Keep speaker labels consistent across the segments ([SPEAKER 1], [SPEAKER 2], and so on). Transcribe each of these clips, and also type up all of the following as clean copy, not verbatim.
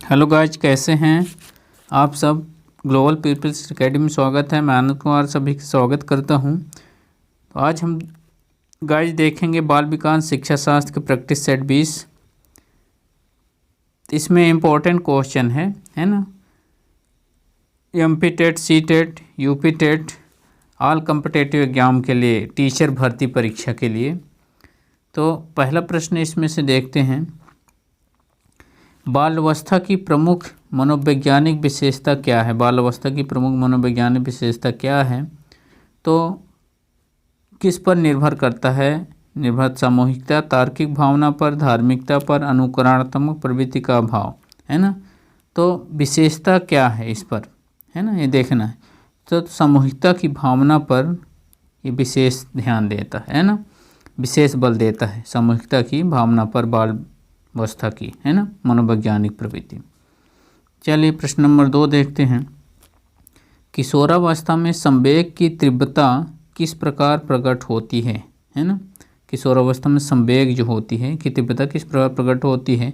[SPEAKER 1] Hello guys, कैसे हैं आप सब। ग्लोबल पीपल्स एकेडमी में स्वागत है। मैं आनंद कुमार सभी का स्वागत करता हूं। तो आज हम गाइज देखेंगे बाल विकास शिक्षा शास्त्र के प्रैक्टिस सेट 20। इसमें इम्पोर्टेंट क्वेश्चन है ना। MP TET, C TET, UP TET, all competitive exam के लिए, टीचर भर्ती परीक्षा के लिए। तो पहला प्रश्न इसमें से देखते हैं, बाल अवस्था की प्रमुख मनोवैज्ञानिक विशेषता क्या है। बाल अवस्था की प्रमुख मनोवैज्ञानिक विशेषता क्या है। तो किस पर निर्भर करता है। निर्भर सामूहिकता, तार्किक भावना पर, धार्मिकता पर, अनुकरणात्मक प्रवृत्ति का अभाव, है ना। तो विशेषता क्या है इस पर, है ना, ये देखना है। तो सामूहिकता की भावना पर ये विशेष ध्यान देता है ना, विशेष बल देता है सामूहिकता की भावना पर बाल अवस्था की, है ना, मनोवैज्ञानिक प्रवृत्ति। चलिए प्रश्न नंबर 2 देखते हैं। किशोरावस्था में संवेग की तीव्रता किस प्रकार प्रकट होती है ना। किशोरावस्था में संवेग जो होती है की तीव्रता किस प्रकार प्रकट होती है।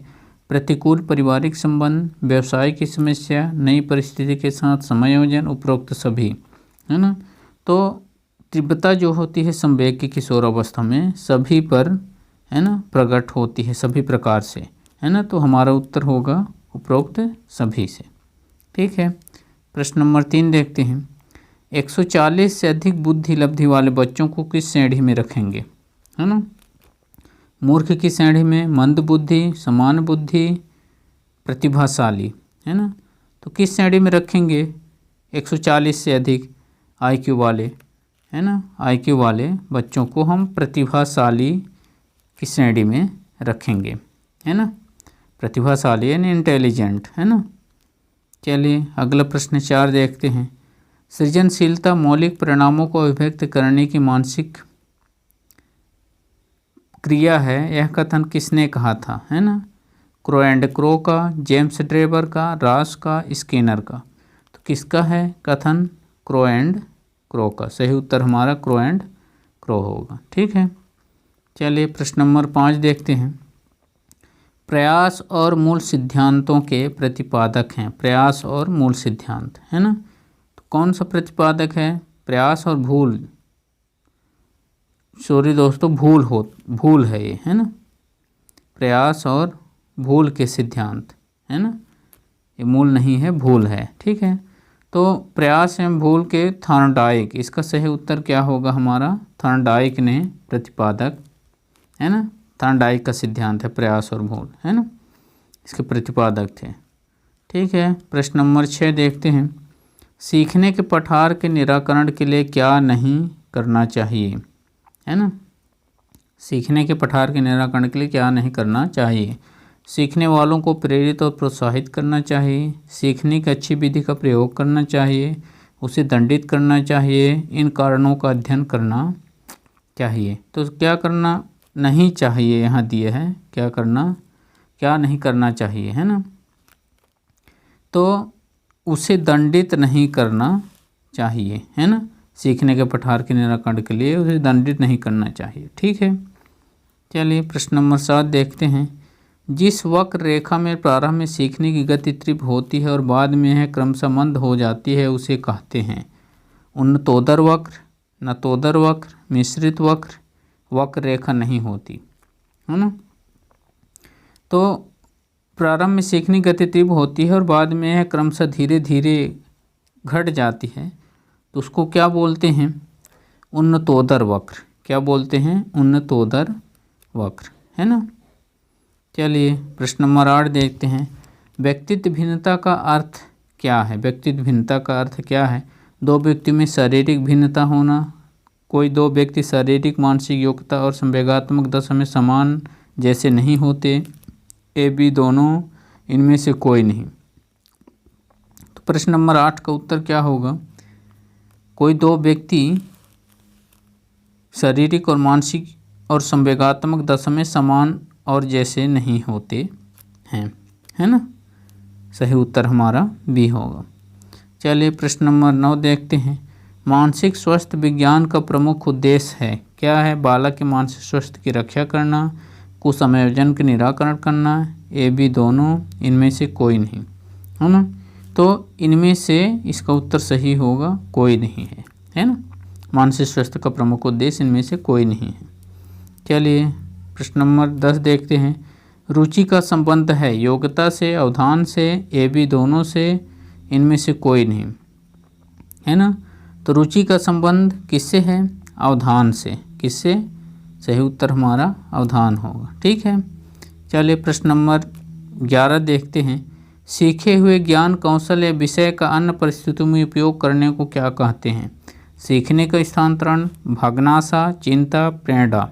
[SPEAKER 1] प्रतिकूल पारिवारिक संबंध, व्यवसाय की समस्या, नई परिस्थिति के साथ समायोजन, उपरोक्त सभी, है ना। तो तीव्रता जो होती है संवेग की किशोरावस्था में सभी पर, है ना, प्रकट होती है सभी प्रकार से, है ना। तो हमारा उत्तर होगा उपरोक्त सभी से। ठीक है। प्रश्न नंबर 3 देखते हैं। 140 से अधिक बुद्धि लब्धि वाले बच्चों को किस श्रेणी में रखेंगे, है ना। मूर्ख की श्रेणी में, मंद बुद्धि, समान बुद्धि, प्रतिभाशाली, है ना। तो किस श्रेणी में रखेंगे 140 से अधिक IQ वाले, है ना, IQ वाले बच्चों को हम प्रतिभाशाली की श्रेणी में रखेंगे, है ना। प्रतिभाशाली यानी इंटेलिजेंट, है ना। चलिए अगला प्रश्न 4 देखते हैं। सृजनशीलता मौलिक परिणामों को अभिव्यक्त करने की मानसिक क्रिया है, यह कथन किसने कहा था, है ना। क्रो एंड क्रो का, जेम्स ड्रेबर का, रॉस का, स्किनर का। तो किसका है कथन, क्रो एंड क्रो का। सही उत्तर हमारा क्रो एंड क्रो होगा। ठीक है। चलिए प्रश्न नंबर 5 देखते हैं। प्रयास और मूल सिद्धांतों के प्रतिपादक हैं। प्रयास और मूल सिद्धांत, है ना। तो कौन सा प्रतिपादक है, प्रयास और भूल, सॉरी दोस्तों, भूल है ये, है ना। प्रयास और भूल के सिद्धांत, है ना, ये मूल नहीं है, भूल है। ठीक है। तो प्रयास एवं भूल के थॉर्नडाइक, इसका सही उत्तर क्या होगा हमारा, थॉर्नडाइक ने प्रतिपादक, है ना। थॉर्नडाइक का सिद्धांत है प्रयास और भूल, है ना, इसके प्रतिपादक थे। ठीक है। प्रश्न नंबर 6 देखते हैं। सीखने के पठार के निराकरण के लिए क्या नहीं करना चाहिए, है ना। सीखने के पठार के निराकरण के लिए क्या नहीं करना चाहिए। सीखने वालों को प्रेरित और प्रोत्साहित करना चाहिए, सीखने की अच्छी विधि का प्रयोग करना चाहिए, उसे दंडित करना चाहिए, इन कारणों का अध्ययन करना चाहिए। तो क्या करना नहीं चाहिए यहाँ दिए है, क्या करना, क्या नहीं करना चाहिए, है ना। तो उसे दंडित नहीं करना चाहिए, है ना। सीखने के पठार के निराकरण के लिए उसे दंडित नहीं करना चाहिए। ठीक है। चलिए प्रश्न नंबर 7 देखते हैं। जिस वक्र रेखा में प्रारंभ में सीखने की गति तीव्र होती है और बाद में यह क्रमशः मंद हो जाती है उसे कहते हैं उन्नतोदर वक्र, नतोदर वक्र, मिश्रित वक्र, वक्र रेखा नहीं होती, है ना। तो प्रारंभ में सीखने की गति तीव्र होती है और बाद में यह क्रमशः धीरे धीरे घट जाती है, तो उसको क्या बोलते हैं, उन्नतोदर वक्र। क्या बोलते हैं, उन्नतोदर वक्र, है ना। चलिए प्रश्न नंबर 8 देखते हैं। व्यक्तित्व भिन्नता का अर्थ क्या है। व्यक्तित्व भिन्नता का अर्थ क्या है। दो व्यक्तियों में शारीरिक भिन्नता होना, कोई दो व्यक्ति शारीरिक, मानसिक योग्यता और संवेगात्मक दशा में समान जैसे नहीं होते, AB दोनों, इनमें से कोई नहीं। तो प्रश्न नंबर 8 का उत्तर क्या होगा, कोई दो व्यक्ति शारीरिक और मानसिक और संवेगात्मक दशा में समान और जैसे नहीं होते हैं, है ना। सही उत्तर हमारा B होगा। चलिए प्रश्न नंबर 9 देखते हैं। मानसिक स्वास्थ्य विज्ञान का प्रमुख उद्देश्य है, क्या है। बालक के मानसिक स्वास्थ्य की रक्षा करना, कुसंयोजन के निराकरण करना, ए बी दोनों, इनमें से कोई नहीं, है ना। तो इनमें से इसका उत्तर सही होगा कोई नहीं है ना। मानसिक स्वास्थ्य का प्रमुख उद्देश्य इनमें से कोई नहीं है। चलिए प्रश्न नंबर 10 देखते हैं। रुचि का संबंध है योग्यता से, अवधान से, ए बी दोनों से, इनमें से कोई नहीं, है ना। तो रुचि का संबंध किससे है? अवधान से। किससे? सही उत्तर हमारा अवधान होगा। ठीक है। चलिए प्रश्न नंबर 11 देखते हैं। सीखे हुए ज्ञान, कौशल या विषय का अन्य परिस्थितियों में उपयोग करने को क्या कहते हैं? सीखने का स्थानांतरण, भागनाशा, चिंता, प्रेरणा,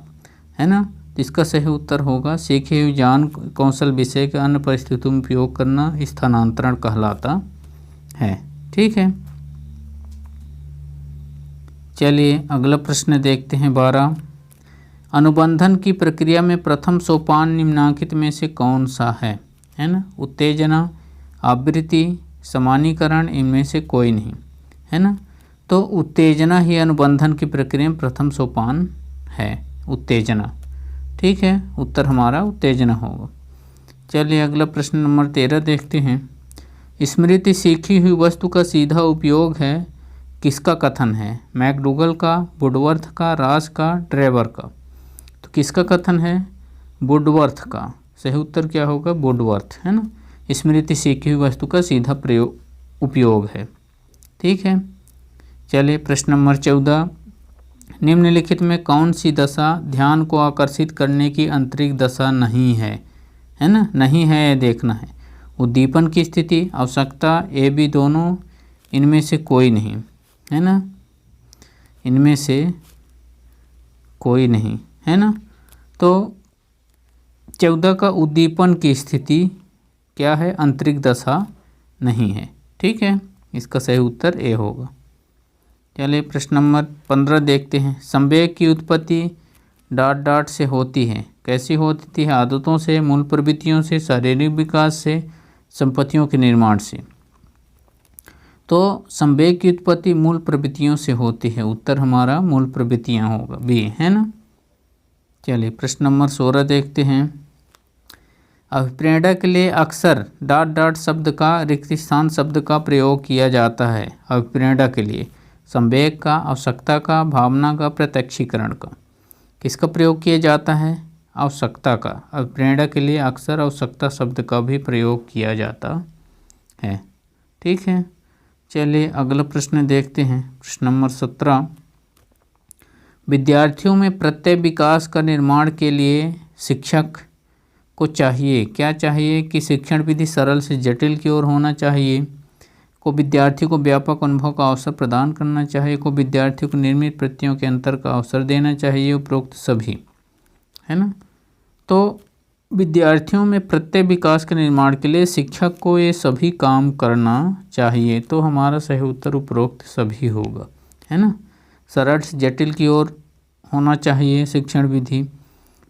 [SPEAKER 1] है ना। तो इसका सही उत्तर होगा सीखे हुए ज्ञान, कौशल, विषय के अन्य परिस्थितियों में उपयोग करना स्थानांतरण कहलाता है। ठीक है। चलिए अगला प्रश्न देखते हैं 12। अनुबंधन की प्रक्रिया में प्रथम सोपान निम्नलिखित में से कौन सा है ना। उत्तेजना, आवृत्ति, समानीकरण, इनमें से कोई नहीं, है ना। तो उत्तेजना ही अनुबंधन की प्रक्रिया में प्रथम सोपान है, उत्तेजना। ठीक है, उत्तर हमारा उत्तेजना होगा। चलिए अगला प्रश्न नंबर 13 देखते हैं। स्मृति सीखी हुई वस्तु का सीधा उपयोग है, किसका कथन है? मैकडूगल का, वुडवर्थ का, रास का, ड्रेवर का। तो किसका कथन है? वुडवर्थ का। सही उत्तर क्या होगा? वुडवर्थ, है ना। स्मृति सीखी हुई वस्तु का सीधा उपयोग है। ठीक है। चलिए प्रश्न नंबर 14। निम्नलिखित में कौन सी दशा ध्यान को आकर्षित करने की आंतरिक दशा नहीं है ना। नहीं है ये देखना है। उद्दीपन की स्थिति, आवश्यकता, ए बी दोनों, इनमें से कोई नहीं, है ना। इनमें से कोई नहीं, है ना। तो 14 का उद्दीपन की स्थिति क्या है? आंतरिक दशा नहीं है। ठीक है, इसका सही उत्तर ए होगा। चलिए प्रश्न नंबर 15 देखते हैं। संवेग की उत्पत्ति ... से होती है। कैसी होती है? आदतों से, मूल प्रवृत्तियों से, शारीरिक विकास से, संपत्तियों के निर्माण से। तो संवेग की उत्पत्ति मूल प्रवृत्तियों से होती है। उत्तर हमारा मूल प्रवृत्तियाँ होगा, बी, है ना। चलिए प्रश्न नंबर 16 देखते हैं। अभिप्रेरणा के लिए अक्सर ... शब्द का रिक्त स्थान शब्द का प्रयोग किया जाता है। अभिप्रेरणा के लिए संवेग का, आवश्यकता का, भावना का, प्रत्यक्षीकरण का। किसका प्रयोग किया जाता है? आवश्यकता का। अभिप्रेरणा के लिए अक्सर आवश्यकता शब्द का भी प्रयोग किया जाता है। ठीक है। चलिए अगला प्रश्न देखते हैं। प्रश्न नंबर 17। विद्यार्थियों में प्रत्यय विकास का निर्माण के लिए शिक्षक को चाहिए क्या चाहिए? कि शिक्षण विधि सरल से जटिल की ओर होना चाहिए, को विद्यार्थी को व्यापक अनुभव का अवसर प्रदान करना चाहिए, को विद्यार्थियों को निर्मित प्रत्ययों के अंतर का अवसर देना चाहिए, उपरोक्त सभी, है ना। तो विद्यार्थियों में प्रत्यय विकास के निर्माण के लिए शिक्षक को ये सभी काम करना चाहिए। तो हमारा सही उत्तर उपरोक्त सभी होगा, है ना। सरल से जटिल की ओर होना चाहिए शिक्षण विधि,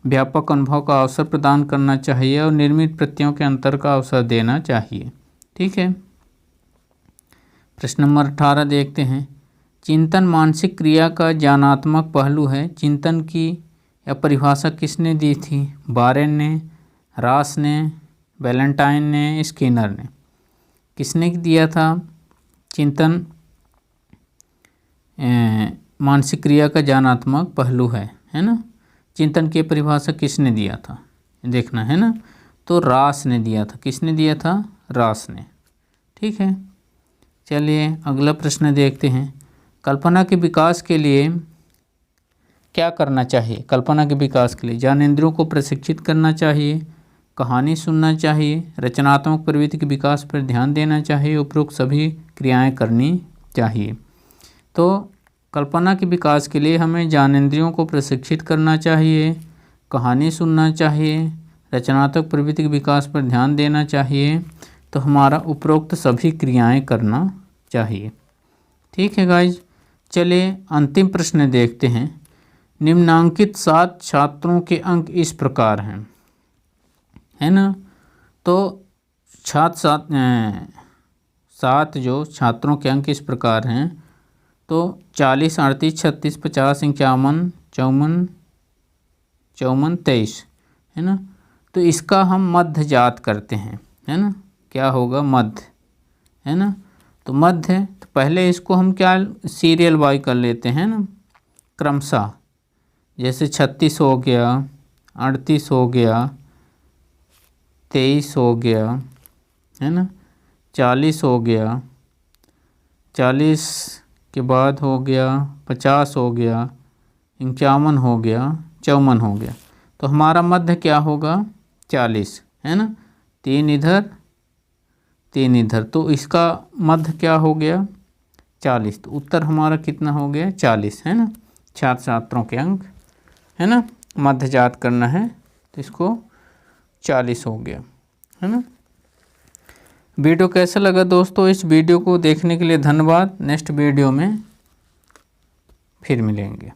[SPEAKER 1] व्यापक अनुभव का अवसर प्रदान करना चाहिए और निर्मित प्रत्ययों के अंतर का अवसर देना चाहिए। ठीक है। प्रश्न नंबर 18 देखते हैं। चिंतन मानसिक क्रिया का ज्ञानात्मक पहलू है। चिंतन की यह परिभाषा किसने दी थी? बारेन ने, रास ने, वैलेंटाइन ने, स्किनर ने। किसने दिया था? चिंतन मानसिक क्रिया का ज्ञानात्मक पहलू है ना। चिंतन की परिभाषा किसने दिया था? देखना है ना। तो रास ने दिया था। किसने दिया था? रास ने। ठीक है। चलिए अगला प्रश्न देखते हैं। कल्पना के विकास के लिए क्या करना चाहिए? कल्पना के विकास के लिए ज्ञानेंद्रियों को प्रशिक्षित करना चाहिए, कहानी सुनना चाहिए, रचनात्मक प्रवृत्ति के विकास पर ध्यान देना चाहिए, उपरोक्त सभी क्रियाएं करनी चाहिए। तो कल्पना के विकास के लिए हमें ज्ञानेंद्रियों को प्रशिक्षित करना चाहिए, कहानी सुनना चाहिए, रचनात्मक प्रवृत्ति के विकास पर ध्यान देना चाहिए। तो हमारा उपरोक्त सभी क्रियाएं करना चाहिए। ठीक है गाइज। चलिए अंतिम प्रश्न देखते हैं। निम्नांकित 7 छात्रों के अंक इस प्रकार हैं, है ना। तो सात जो छात्रों के अंक इस प्रकार हैं। तो 40, 38, 36, 50, 51, 54, 23, है ना। तो इसका हम मध्य जात करते हैं, है ना। क्या होगा, मध्य, है ना। तो मध्य, तो पहले इसको हम क्या सीरियल बाय कर लेते हैं ना, क्रमशः। जैसे 36 हो गया, 38 हो गया, 23 हो गया, है ना, 40 हो गया, 40 के बाद हो गया 50 हो गया, 51 हो गया, 54 हो गया। तो हमारा मध्य क्या होगा, 40, है ना। 3 इधर 3 इधर, तो इसका मध्य क्या हो गया, 40। तो उत्तर हमारा कितना हो गया, 40, है ना। छात्र छात्रों के अंक, है ना, मध्य जात करना है तो इसको 40 हो गया, है ना। वीडियो कैसा लगा दोस्तों, इस वीडियो को देखने के लिए धन्यवाद। नेक्स्ट वीडियो में फिर मिलेंगे।